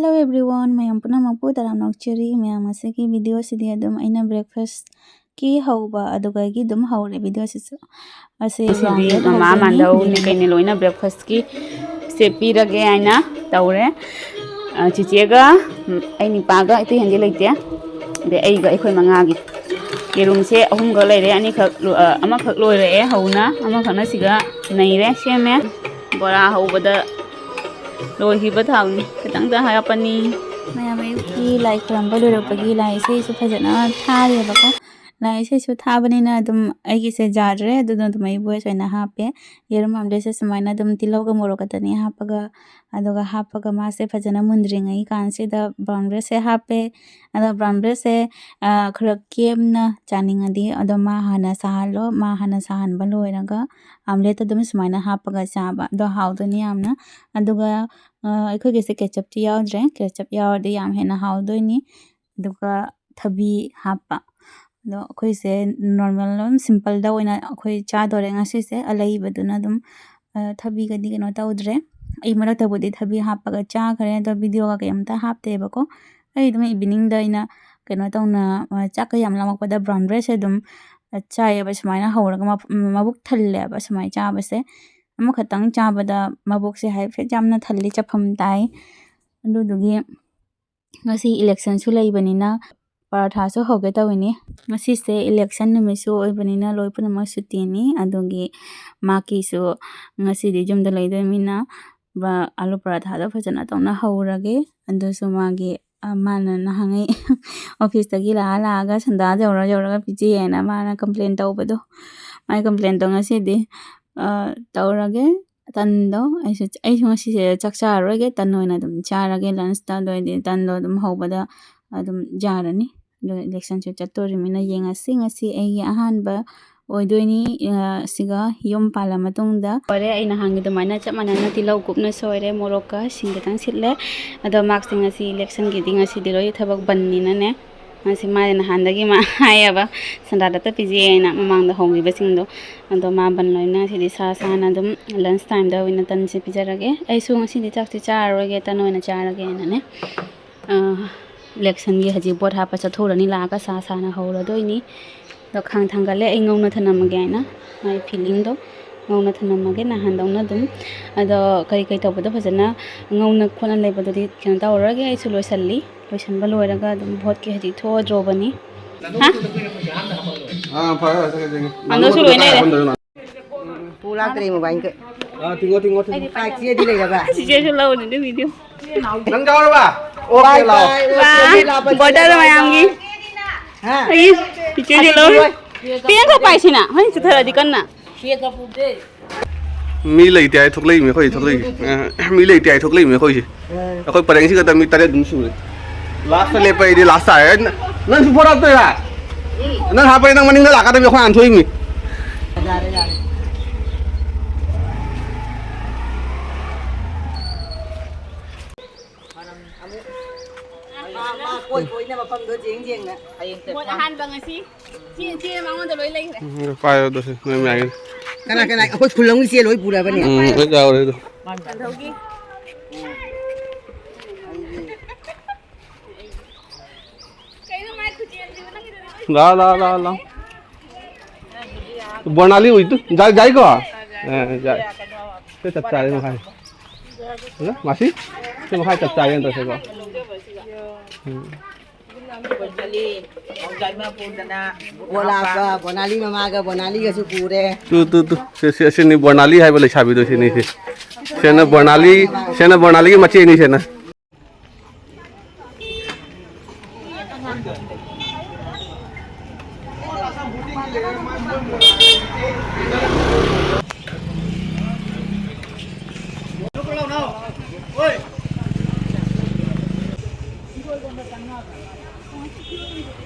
Hello everyone मैं पुनमक तराम नौचरी मैं video breakfast की हौबा की हौरे वीडियो ममा मांडव कहीं लोना ब्रेकफास्ट की से पीरगे आना तौरे चिचेगा निपागा इतनी हंदी लेते अखोई मंगागी येरुम से अहमग लेरे अनिखक लोरे हौना सिगा नईरे सेमे बोरा हौबद लोहिब थावनी खतंग हापनी मैं की लाई खुरंब लोरपगी लाई से फजना थारेबको लाई से थाबनीना से जाद्रे वॉइस हापे येरुम हमसे सूमायना तिलौगा मोरकतनी हापगा हापगा मासे फजना मुंद्रिंगई कांसिदा ब्राउन ब्रेड से हापे ब्राउन ब्रेड से खर केमना चानिंगदी मा हाना साहलो मा हाना साहनबा लोयरगा आमलेट सूमायना हापगा चाबा हाउदनी यामना अखोइगेसे केचप ती याउद्रे केचप याउरदि याम हेना हाउदोइनी थबी हापा अखोइसे नॉर्मल सिंपल दा ओइना अखोइ चादोरे ngasiसे अलैबदुना थबीगदि कनो तौद्रे आई मरक्तबुदि थबी हापगा चाखरे वीडियो का केमता हापतेबको आई इवनिंग दा इना कनो तौना चाक याम लामकपदा ब्राउन ब्रेड से चायबा सुमाइना हौरगा मबुक थल्लेबा सुमाइ चाबसे खतंग चाबदा मबुक से हाइफे जामना थल्ली चफम ताई अदुदुगी ngasi इलेक्शन सु लैबनिना पराठा सु होगे तविनी ngasi से इलेक्शन नुमिसु ओइबनिना लोइपुनमक सुटीनी अदुगी माकी सु ngasi दि जुमदा लैदमिना आलू पराठा दा फजना तौना हौरगे अदुसु मागी माना नहांगे ऑफिस तगी लागा संदा जौरा पिजेना माना कंप्लेन तौबदो माई कंप्लेन तो ngasi दि तौरगे तंदो ऐसे चक चारोगे तन ओइना चारगे लंच तदोइदि तंदो हौबदा जारनी इलेक्शन से चतोरिमिना येंगसी अहानबा ओइदोइनी सिगा यम पाला मतुंगदा ओरे आइना हांगे दुमाइना चमनाना तिलौ गुपना सोइरे मोरोका सिंगतंग सिले अदो मार्क्स ngasi इलेक्शन गिदि ngasi दिरोय थबक बन्निना ने ngasi मारे नहांदगी मा हायाबा संदादा पिजेना ममांगदा होंगिबसिंगदो अदो मा बनलोइना सिदि साना लंच टाइम दा ओइना तन से पिजरगे ऐसु ngasi दि चाकति चारोगे तन ओइना चारगे ने इलेक्शन गी हजि बोट हापा चथोरनी लागा साना हौरदोइनी दो खांग थांगले ऐ ngौना थनमगे आइना माई फीलिंग दो ngौना थनमगे नहांदौना अदो कई तौबदो फजना ngौना खोना लेबदोदि केन तौरगे ऐसु लोइसनबा लोइरगा भोट के हजि थोद्रोबनी हा अंदोसु लोइना रे पूरा करे मोबाइल के tingo ai chia đi đây là chị chơi lâu đến video nâng cao ba ok lâu border mà am gi ha ai chị chơi lâu tiếng có phải xin à hay chị thở đi cân à mi lấy tay thuốc lấy mi khơi mi lấy tay thuốc lấy mi khơi khơi pareng sih kata mi tadi dum su last lepai di last saya nan support apa ya nan apa yang mending dah kata mi khoi an thui mi Koi na mapam do jeng na. một han bằng ngasi chi mang on lối lấy pai do se mi ai Kana koi khulong ni sia loi pura ba ni. ai jauh itu thâu ki ला बनाली हुई तो जाई को जाई से चच्चा रे मखाई ना मासी से मखाई चच्चा रे तो से को बनाली मामा का बनाली का सु पूरे तू से नि बनाली है बोले छाबी दो से नहीं से न बनाली की मच्छी नहीं से ना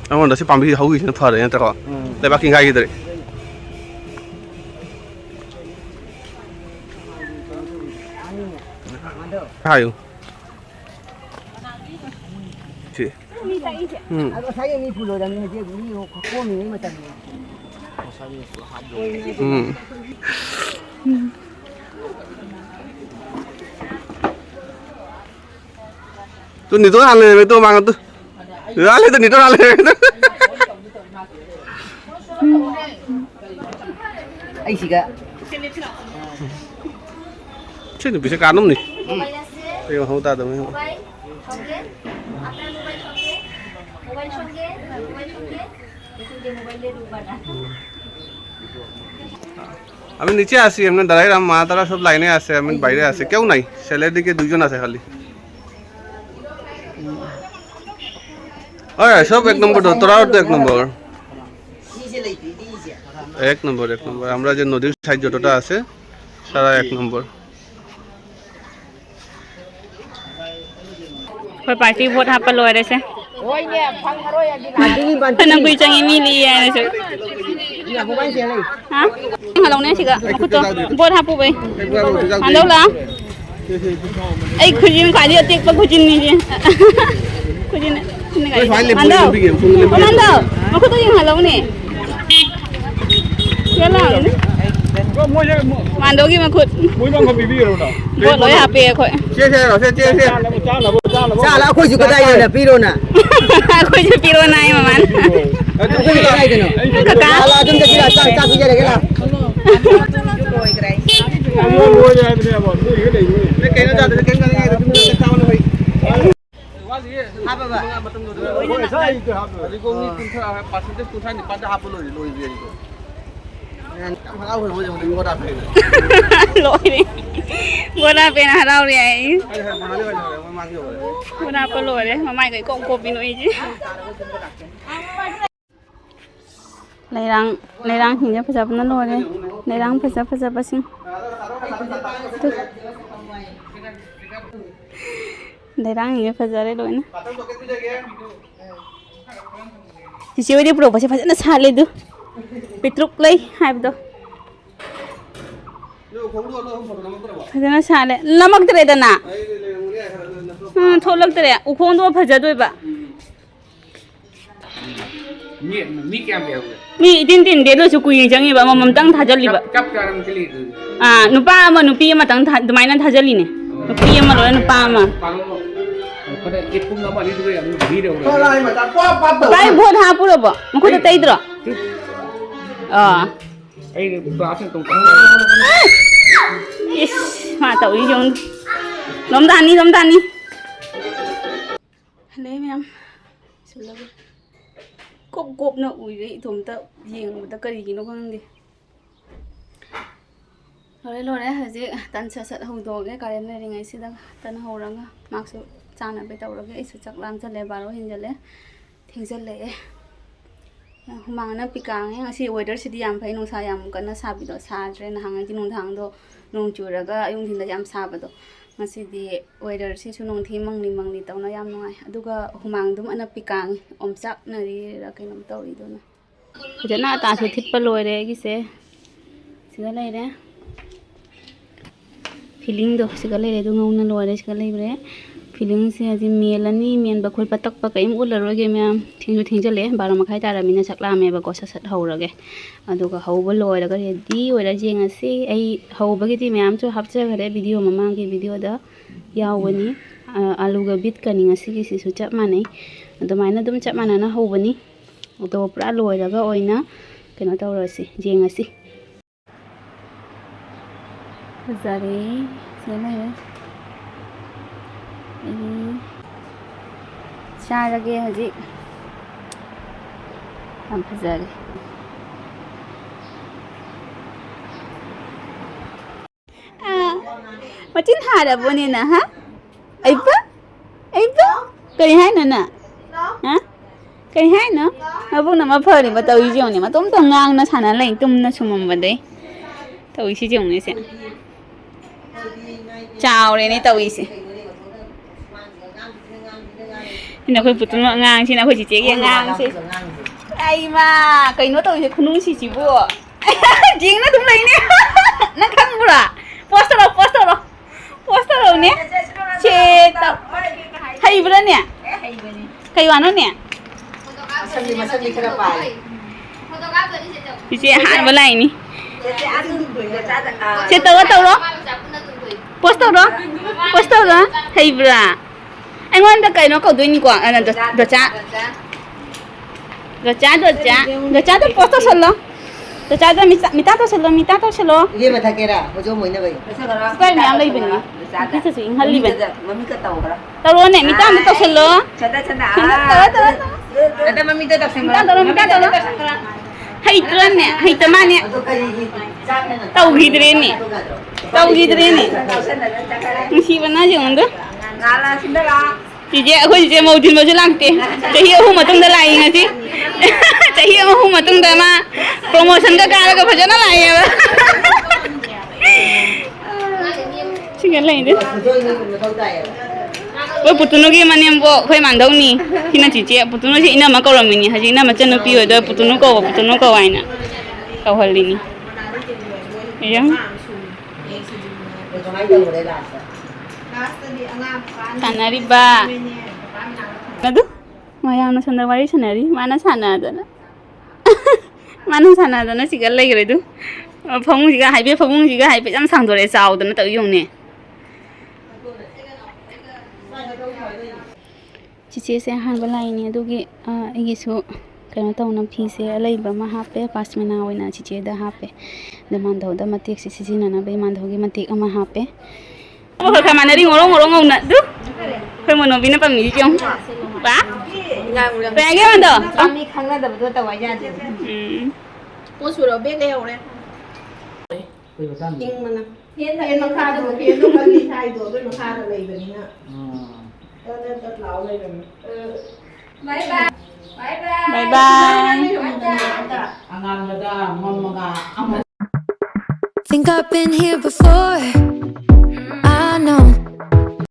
Ang nasi pambi hau gi na phare yan ta ko le ba king gai dre hayo chị thấy mi phụ rồi đang như thế mi có mi mà tận tôi nít tôi ăn lên với tôi mang tôi ra lên tôi nít tôi ăn lên Anh chị cả. chứ đừng bị sẽ cán lắm nè đây mà không ta được không আমি নিচে আছি এমনি দাঁড়াইলাম মা তারা সব লাইনে আছে আমি বাইরে আছে কেউ নাই ছেলের দিকে দুজন আছে খালি ওই সব এক নম্বর তোরাও তো এক নম্বর এক নম্বর আমরা যে নদীর সাইড যতটা আছে সারা এক নম্বর Koi party vote hapa lo ada se. Ini bantu. Nang kui changi mili ya ne se. Ini aku bantu ni. Ha? Halong ne siga. Aku to vote hapu bai. Ando la. Ai khujin ka dia tek pa khujin ni je. Khujin ni ka. Ando. Ando. Aku to yang halong ni. Ya la. Mando ki ma khut. Mỗi năm còn bị rồi đó. Vote lo hape khoi. chia rồi chia Cha lah aku juga dah ya piro na. Aku je piro nai maman. Aku juga dah itu no. Kalau jom tak kira cha kita lagi lah. Mua ra bên này bọn nuôi cái này nuôi. cái cây nó ra cái cây này chúng ta sao nó vậy Apa pak? Ôi sai cái hấp rồi. đi công ty chúng ta passing tới chúng ta thì bắt hấp lôi lôi về đi Cảm ơn ông hồi mình mua đạp về. Lỗi đi. Mua đạp về là đâu đi ấy. Mang nhiều rồi. Mua đạp có lỗi đấy, mà mày cái cọng cộp đi nữa chứ. Lấy răng hình như phải 잡는 lỗi đấy. Lấy răng phải 잡아 xin. Lấy răng hình như phải 잡아 lỗi nè. Chị chiếu đi pro phải nó xa lên được. Pitruk lay haibdo fajana sale lamak tere dana tholak tere ukhon do phajadoi ba Mi kem bèo. mi tin de lo chu kui jangi ba mamam tang thajali ba Cắp cho em cái lì từ. nupa ma nupi ma tang dumai na thajali ne nupi ma lo nupa ma Bằng có thể kết cũng nó mà đi thôi em đi đâu Thôi rồi. này mà ta quá bắt đầu. bai bhot ha puro ba ma ko tai dro Ấy báo sang tổng thống. Yes, mà tàu đi chung Lom tan đi Lấy em Cốp nó ui vậy thùng tao Riêng ta cây gì nó không đi Rồi đấy hả chị Tần sợ hầu đồ cái cả em này thì ngày xưa Tần hầu răng Mặc sự chàng này bây tàu cái sự chắc làm cho lẽ bà nó hình cho lẽ Thình rất lẽ Mang na pikang yang si weather si diam phai nung sa yam kana sabi do sa tre na hang ji nung thang do nung churaga ayung thin da yam sa ba do ngasi di weather si chu nung thi mangli taw na yam nungai aduga humang dum ana pikang omchak na ri ra kainom taw ri do na jana ta su thit pa loi re gi se siga lai re feeling do siga lai re do ngau na loi re siga lai re feeling se aji melani men ba khol patak pa kaim ul ro ge mem thing jale 12 makhai tara mina chakla me ba ko sat hawrage aduga hawba loi ra ga ready oira jenga si ai hawba gi ti mem chu hapcha gare video mamang gi video da yawani alu ga bit kani ngasi gi si su chap manai adumaina dum chap manana hawbani to pura loi ra ga oina kena tawrasi jenga si zare sena Charage haji am fazare macin hada boni na ha aipa kari hai na ha kari hai na abu na ma phari ba tawi jong ni ma tom to ngang na sana lai tum na sumam ba dai tawi si jong ni se chào re ni tawi si Nó khơi phụ ngang ngang, xin nó khơi chỉ chế kia ngang xí. Ai mà, cái nó tôi sẽ không đúng chỉ bùa. Chính nó đúng lấy nè, nó khăn bùa à? Poster rồi nè, chế tao, hay bữa nè, cái gì nó nè. Chị chế hạn bữa này nè. Chế tao đó, poster đó, hay bữa à? ꯑꯩꯉꯣꯟꯗ ꯀꯩꯅꯣ ꯀꯧꯗꯣꯏꯅꯤꯀꯣ ꯗꯣꯆꯥ ꯗꯣꯆꯥꯗ ꯄꯣꯁ ꯇꯧꯁꯜꯂꯣ ꯗꯣꯆꯥꯗ ꯃꯤꯇꯥ ꯇꯧꯁꯜꯂꯣ ये बता के रा हो जो महीने भाई ꯁ꯭ꯀꯥꯏ ꯃꯌꯥꯝ ꯂꯩꯕꯅꯤ ꯅꯨꯄꯤꯁꯨ ꯏꯪꯍꯜꯂꯤꯕꯅꯤ मम्मी का ताऊ करा ꯇꯧꯔꯣꯅꯦ ꯃꯤꯇꯥ ꯑꯝꯇ ꯇꯧꯁꯜꯂꯣ चंदा चंदा ꯇꯧꯔꯣ अदा मम्मी तो दक्षिण 미따 떨어 హైట్రనే హైతమానే తౌగిద్రేని 누시바나 지금도 नाला सिंदरा 이제 ꯑꯩꯈꯣꯏ ꯏꯆꯦ ꯃꯧ ꯊꯤꯟꯕꯁꯨ ꯂꯥꯛꯇꯦ ꯆꯍꯤ 3 ꯃꯇꯨꯡꯗ ꯂꯥꯛꯏ ꯉꯁꯤ ꯆꯍꯤ 3 ꯃꯇꯨꯡꯗ ꯃꯥ ꯄ꯭ꯔꯣꯃꯣꯁꯟꯒ ꯀꯥꯔꯒ ꯐꯖꯅ ꯂꯥꯛꯑꯦꯕ ꯁꯤꯒ ꯂꯩꯗꯦ जो ये मतलब ताया ꯑꯩꯈꯣꯏ ꯄꯨꯇꯨꯅꯨꯒꯤ ꯃꯅꯦꯝꯕꯣ ꯑꯩꯈꯣꯏ ꯃꯥꯟꯗꯧꯅꯤ ꯁꯤꯅ ꯆꯤꯆꯦ ꯄꯨꯇꯨꯅꯨꯁꯤ ꯏꯅꯝꯃ ꯀꯧꯔꯝꯃꯤꯅꯤ ꯍꯧꯖꯤꯛ ꯏꯅꯝꯃ ꯃꯆꯟꯅꯨꯄꯤ ꯑꯣꯏꯗꯣꯏ ꯄꯨꯇꯨꯅꯨ ꯀꯧ ꯍꯥꯏꯅ ꯀꯧꯍꯜꯂꯤꯅꯤ ꯌꯥꯝ ये कमाई तो हो रहा है ꯁꯥꯟꯅꯔꯤꯕ ꯑꯗꯨ ꯃꯌꯥꯝꯅ ꯁꯣꯝꯗ ꯋꯥꯔꯤ ꯁꯥꯟꯅꯔꯤ ꯃꯥꯅ ꯁꯥꯟꯅꯗꯅ ꯁꯤꯒ ꯂꯩꯈ꯭ꯔꯦ ꯑꯗꯨ ꯐꯃꯨꯡꯁꯤꯒ ꯍꯥꯏꯐꯦꯠ ꯌꯥꯝ ꯁꯥꯡꯗꯣꯔꯛꯑꯦ ꯆꯥꯎꯗꯅ ꯇꯧ ꯌꯣꯡꯅꯦ ꯆꯤꯆꯦꯁꯦ ꯑꯍꯥꯟꯕ ꯂꯥꯛꯏꯅꯤ ꯑꯗꯨꯒꯤ ꯑꯩꯒꯤꯁꯨ ꯀꯩꯅꯣ ꯇꯧꯅ ꯐꯤꯁꯦ ꯑꯂꯩꯕ ꯑꯃ ꯍꯥꯞꯄꯦ ꯄꯥꯁꯃꯤꯅꯥ ꯑꯣꯏꯅ ꯆꯤꯆꯦꯗ ꯍꯥꯞꯄꯦ ꯑꯗ ꯃꯥꯟꯙꯧꯗ ꯃꯇꯦꯛꯁꯦ ꯁꯤꯖꯤꯟꯅꯅꯕꯒꯤ ꯃꯥꯟꯙꯧꯒꯤ ꯃꯇꯦꯛ ꯑꯃ ꯍꯥꯞꯄꯦ ꯈꯔ ꯃꯥꯟꯅꯔꯤ ꯉꯧꯔꯣꯡ ꯉꯧꯅ ꯑꯗꯨ ꯑꯩꯈꯣꯏ ꯃꯣꯅꯣꯕꯤꯅ ꯄꯥꯝꯃꯤꯁꯤ ꯆꯦꯡ ꯄꯥ ꯄꯦꯡꯒꯦ ꯃꯥꯟꯗꯣ मी खाना दब तो तवा जाते पोसुरो बेग ले होरे कोई बता नहीं इंग मना फेन मखादो कल्ली साइदो दोय मखादा लेबनिना तत लाव लेबनि bye bye angan mada mamaga Think I've been here before.